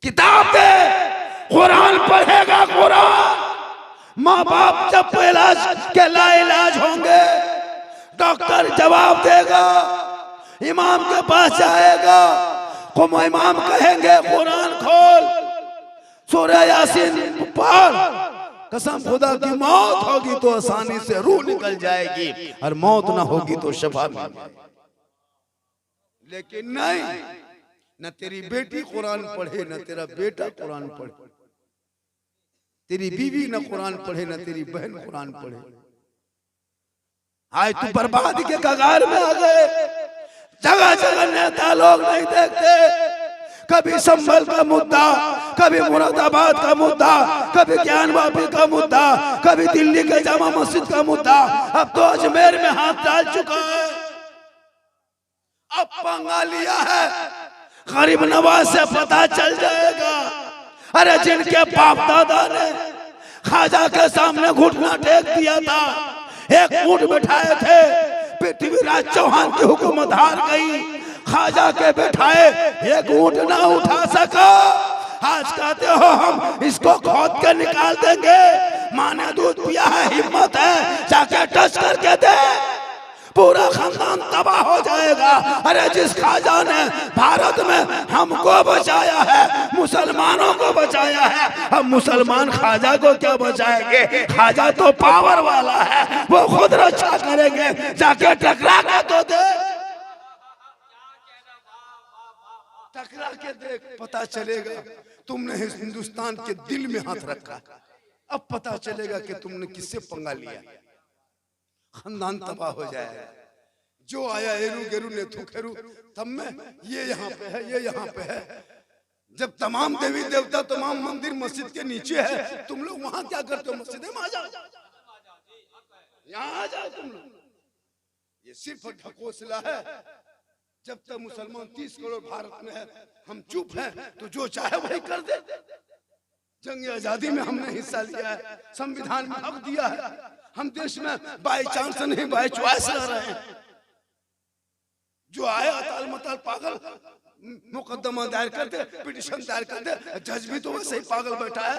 किताब दे, कुरान पढ़ेगा कुरान। माँ बाप जब इलाज के लाइलाज होंगे, डॉक्टर जवाब देगा, इमाम के पास जाएगा, इमाम कहेंगे कुरान खोल, सूरह यासीन पढ़। कसम खुदा की मौत होगी तो आसानी से रूह निकल जाएगी, और मौत ना होगी तो शफा मिलेगी। लेकिन नहीं, न तेरी बेटी कुरान पढ़े, न तेरा बेटा कुरान पढ़े, तेरी बीवी न कुरान पढ़े, न तेरी बहन कुरान पढ़े। आज तू बर्बादी के कगार में आ गए। जगह जगह नेता लोग नहीं देखते, कभी संभल का मुद्दा, कभी मुरादाबाद का मुद्दा, कभी ज्ञानवापी का मुद्दा, कभी दिल्ली के जामा मस्जिद का मुद्दा, अब तो अजमेर में हाथ डाल चुका है। अब पंगा लिया है, गरीब नवाज से पता चल जाएगा। अरे जिनके बाप दादा ने ख्वाजा के सामने घुटना टेक दिया था, एक ऊंट बिठाए थे, पृथ्वीराज चौहान की हुकूमत हार गई, ख्वाजा के बिठाए एक ऊंट ना उठा सका। आज कहते हो हम इसको खोद के निकाल देंगे, माँ ने दूध पिया है, हिम्मत है जाके टच करके दे, पूरा खानदान तबाह हो जाएगा। अरे जिस ख्वाजा ने भारत में हमको बचाया है, मुसलमानों को बचाया है, हम मुसलमान ख्वाजा को क्या बचाएंगे? ख्वाजा तो पावर वाला है, वो खुद रक्षा करेंगे, जाके टकरा के तो दे, टकरा के देख, पता चलेगा तुमने हिंदुस्तान के दिल में हाथ रखा। अब पता चलेगा कि तुमने किससे पंगा लिया, खानदान तबाह हो जाएगा। जो आया एरू गेरू ने थुखेरू, तब में ये यहाँ पे है, ये यहाँ पे है। जब तमाम देवी देवता, तमाम मंदिर मस्जिद के नीचे है, तुम लोग वहां क्या करते हो? मस्जिद में आ जाओ, यहाँ आ जाओ तुम लोग। ये सिर्फ ढकोसला है। जब तक मुसलमान 30 करोड़ भारत में है, हम चुप हैं, तो जो चाहे वही कर दे। जंग आजादी में हमने हिस्सा लिया है, संविधान में हक दिया है, हम देश में बाई चांस नहीं बाई चॉइस रह रहे हैं। जो आए अताल मताल पागल मुकदमा दायर कर दे, पिटीशन दायर कर दे, जज भी तो वैसे ही पागल बैठा है,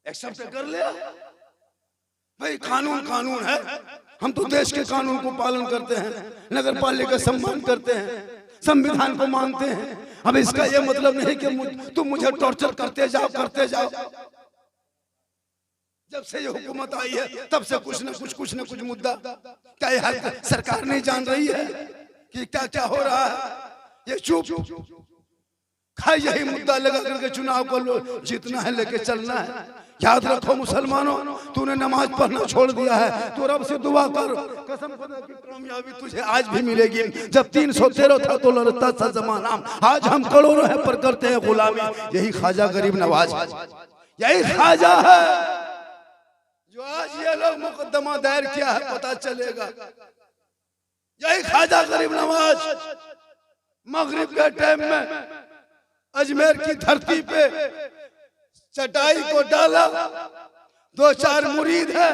एक्सेप्ट कर ले भाई। कानून कानून है, हम तो देश के कानून को पालन करते हैं, नगर पालिका का सम्मान करते हैं, संविधान को मानते हैं। अब इसका यह मतलब नहीं कि तुम मुझे टॉर्चर करते जाओ, करते जाओ। जब से ये हुकूमत आई है, तब से कुछ न कुछ मुद्दा। क्या ये सरकार नहीं जान रही है कि क्या क्या हो रहा है? ये चुप खाई, यही मुद्दा लगा करके चुनाव को जीतना है, लेके चलना है। याद रखो मुसलमानों, तूने नमाज पढ़ना छोड़ दिया है, तो रब से दुआ कर, कसम खुदा की कामयाबी तुझे आज भी मिलेगी। जब 313 था तो लड़ता था जमाना, आज हम करोड़ों है पर करते हैं गुलामी। यही ख्वाजा गरीब नवाज, यही ख्वाजा है जो आज ये लोग मुकदमा दायर किया है, पता चलेगा। यही ख्वाजा गरीब नवाज मगरिब के टाइम में अजमेर की धरती पे चटाई को डाला, 2-4 मुरीद है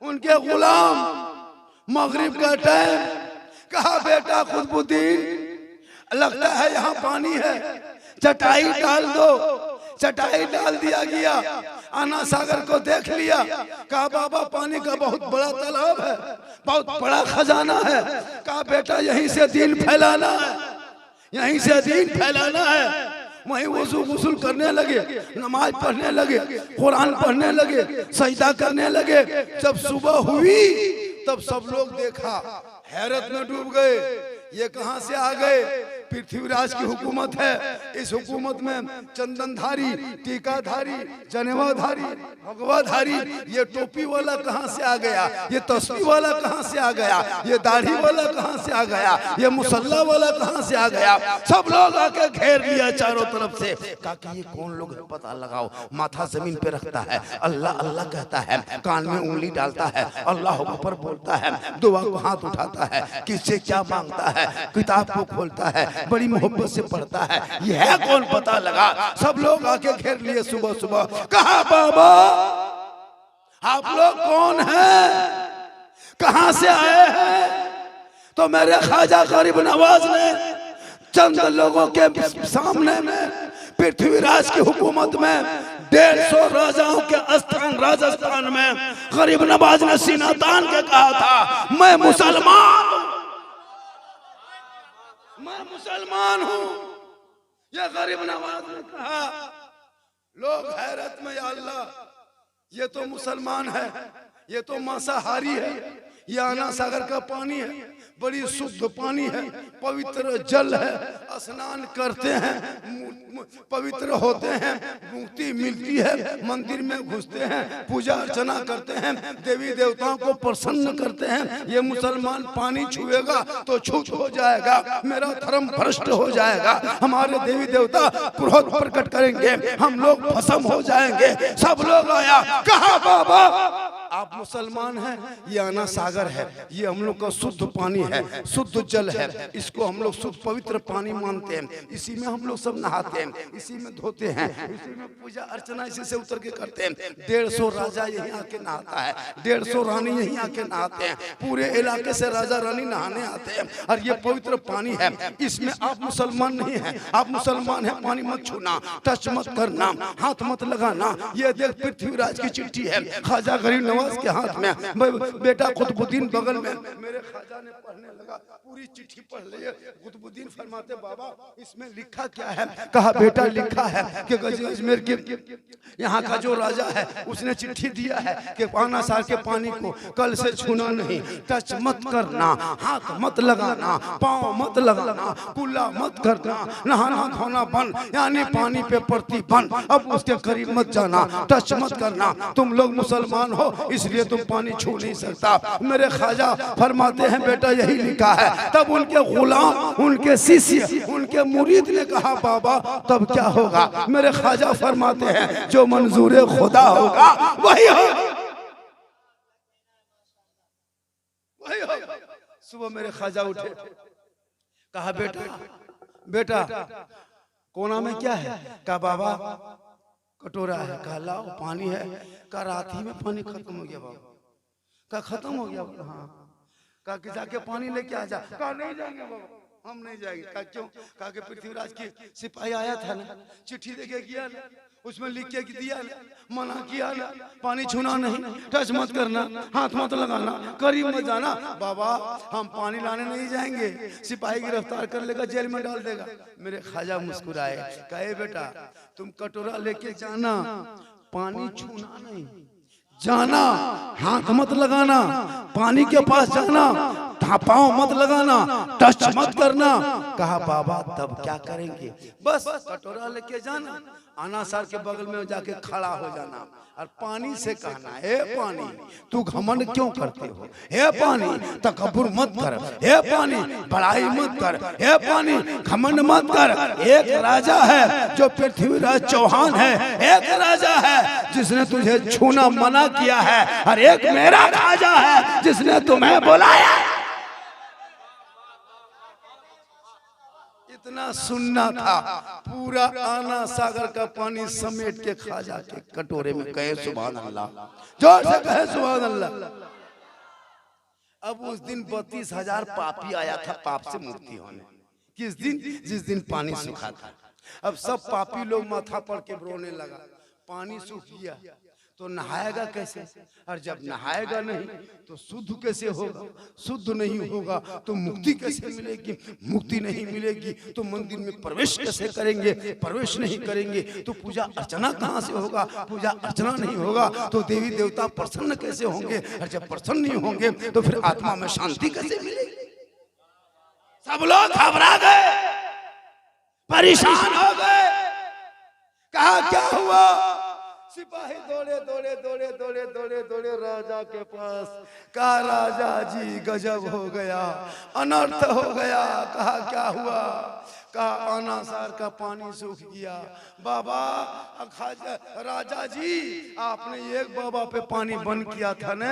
उनके गुलाम, मगरिब का टाइम, कहा बेटा खुदबुद्दीन लगता है यहाँ पानी है, चटाई डाल दो। चटाई डाल दिया गया, आना सागर को देख लिया, कहा बाबा पानी का बहुत बड़ा तालाब है, बहुत बड़ा खजाना है। कहा बेटा यहीं से दीन फैलाना है, यहीं से दीन फैलाना है। वहीं वजू गुस्ल करने लगे, नमाज पढ़ने लगे, कुरान पढ़ने लगे, सजदा करने लगे। जब सुबह हुई तब सब लोग देखा, हैरत में डूब गए, ये कहां से आ गए? पृथ्वीराज की हुकूमत है, इस हुकूमत में चंदनधारी, टीकाधारी, जनेवाधारी, भगवाधारी, ये टोपी वाला कहां से आ गया? ये तस्वीर वाला कहां से आ गया? ये दाढ़ी वाला कहां से आ गया? ये मुसल्ला वाला कहां से आ गया? सब लोग आके घेर लिया चारों तरफ से। कहा कि ये कौन लोग है, पता लगाओ। माथा जमीन पे रखता है, अल्लाह अल्लाह कहता है, कान में उंगली डालता है, अल्लाह अकबर बोलता है, दुआ को हाथ उठाता है, किससे क्या मांगता है, किताब को खोलता है, है, बड़ी मोहब्बत से पढ़ता है, ये है कौन पता लगा। सब लोग आके घेर लिए सुबह सुबह, कहा बाबा आप लोग कौन हैं, कहां से आए हैं। तो मेरे ख्वाजा गरीब नवाज ने चंद लोगों के सामने में पृथ्वीराज की हुकूमत में 150 राजाओं के स्थान राजस्थान में गरीब नवाज ने सीना तान के कहा था मैं मुसलमान हूं। ये गरीब नवाज ने कहा, लोग हैरत में, या अल्लाह ये तो मुसलमान है, ये तो मांसाहारी है, ये आना सागर का पानी है, बड़ी शुद्ध पानी है, पवित्र जल है, स्नान करते हैं पवित्र होते हैं, मुक्ति मिलती है, मंदिर में घुसते हैं, पूजा अर्चना करते हैं, देवी देवताओं को प्रसन्न करते हैं। ये मुसलमान पानी छुएगा तो छूत हो जाएगा, मेरा धर्म भ्रष्ट हो जाएगा, हमारे देवी देवता क्रोध प्रकट करेंगे, हम लोग भस्म हो जाएंगे। सब लोग आया, कहा बाबा आप मुसलमान हैं, ये आना सागर है, ये हम लोग का शुद्ध पानी है, शुद्ध जल है, इसको हम लोग शुद्ध पवित्र पानी मानते हैं, इसी में हम लोग सब नहाते हैं, इसी में धोते हैं, इसी में पूजा अर्चना इसी से उतर के करते हैं। 150 राजा यहीं आके नहाता है, 150 रानी यहीं आके नहाते हैं, पूरे इलाके से राजा रानी नहाने आते हैं, और ये पवित्र पानी है, इसमें आप मुसलमान नहीं है, आप मुसलमान है, पानी मत छूना, टच मत करना, हाथ मत लगाना। ये देख पृथ्वीराज की चिट्ठी है, ख्वाजा गरीब नवाज के हाथ में, बेटा कुतुबुद्दीन बगल में। मेरे ख्वाजा ने पढ़ने लगा, पूरी चिट्ठी पढ़ ली। कुतुबुद्दीन फरमाते बाबा इसमें लिखा क्या है। कहा बेटा लिखा है कि अजमेर के यहाँ का जो राजा है उसने चिट्ठी दिया है कि पाना सार के पानी को कल से छूना नहीं, टच मत करना, हाथ मत लगाना, पाँव मत लगाना, कुल्ला मत करना, नहाना धोना बंद, यानी पानी पे पड़ती बंद, अब उसके करीब मत जाना, टच मत करना, तुम लोग मुसलमान हो इसलिए तुम पानी छू नहीं सकता। मेरे ख्वाजा फरमाते हैं बेटा यही लिखा है। तब उनके गुलाम, उनके शिष्य, उनके मुरीद ने कहा बाबा तब क्या होगा। मेरे ख्वाजा फरमाते हैं जो मंजूर खुदा होगा वही होगा, वही होगा। सुबह मेरे ख्वाजा उठे, कहा बेटा कोना में क्या है। कहा बाबा कटोरा है। कहा लाओ पानी है। कहा रात ही में पानी खत्म हो गया बाबा। कहा खत्म हो गया। हाँ। कहा कि जाके पानी लेके आ जा। कहा नहीं जाएंगे बाबा, हम नहीं जाएंगे। कहा क्यों। कहा कि पृथ्वीराज की सिपाही आया था ना, चिट्ठी देके गया ना, उसमें लिख के दिया ना, मना किया ना, पानी छूना नहीं, टच मत करना, हाथ मत लगाना, करीब मत जाना। बाबा हम पानी लाने नहीं जाएंगे, सिपाही गिरफ्तार कर लेगा, जेल में डाल देगा। मेरे ख्वाजा मुस्कुराए, कहे बेटा तुम कटोरा लेके जाना, पानी छूना नहीं, जाना, हाथ मत लगाना, पानी के पास जाना, पाँव मत लगाना, टच मत करना। कहा बाबा तब क्या करेंगे। बस कटोरा लेके जाना, अनासार के बगल में जाके खड़ा हो जाना और पानी से कहना हे पानी तू घमंड क्यों करते हो, हे पानी तकब्बुर मत कर, हे पानी बड़ाई मत कर, हे पानी घमंड मत कर। एक राजा है जो पृथ्वीराज चौहान है, एक राजा है जिसने तुझे छूना मना किया है, और एक मेरा राजा है जिसने तुम्हें बुलाया। इतना सुनना था, पूरा आना सागर का पानी समेट के ख्वाजा के कटोरे में। कहे सुभान अल्लाह, जोर से कहे सुभान अल्लाह। अब उस दिन 32,000 पापी आया था पाप से मुक्ति होने। किस दिन, जिस दिन पानी सूखा था। अब सब पापी लोग माथा पड़ के रोने लगा, पानी सूख गया तो नहाएगा कैसे, और जब नहाएगा नहीं तो शुद्ध कैसे होगा, शुद्ध नहीं होगा तो मुक्ति कैसे मिलेगी, मुक्ति नहीं मिलेगी तो मंदिर में प्रवेश कैसे करेंगे, प्रवेश नहीं करेंगे तो पूजा अर्चना कहाँ से होगा, पूजा अर्चना नहीं होगा तो देवी देवता प्रसन्न कैसे होंगे, और जब प्रसन्न नहीं होंगे तो फिर आत्मा में शांति कैसे मिलेगी। सब लोग घबरा गए, परेशान हो गए। कहा क्या हुआ। सिपाही दौड़े दौड़े दौड़े दौड़े दौड़े दौड़े राजा के पास। कहा राजा जी गजब हो गया, अनर्थ हो गया। कहा क्या हुआ। कहा अनासार का पानी सूख गया। बाबा राजा जी आपने एक बाबा पे पानी बंद किया था ना,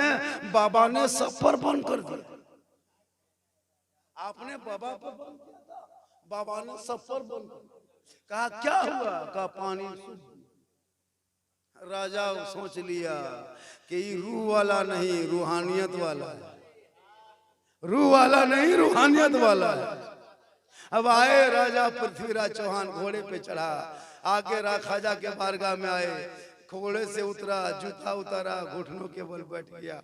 बाबा ने सब पर बंद कर दिया। आपने बाबा पर बंद किया था, बाबा ने सब पर बोल कहा क्या हुआ? कहा पानी सूख गया। राजा सोच लिया कि ये रूह वाला नहीं रूहानियत वाला है, रूह वाला नहीं रूहानियत वाला है। अब आए राजा पृथ्वीराज चौहान घोड़े पे चढ़ा, आगे खाजा के बारगाह में आए, घोड़े से उतरा, जूता उतारा, घुटनों के बल बैठ गया।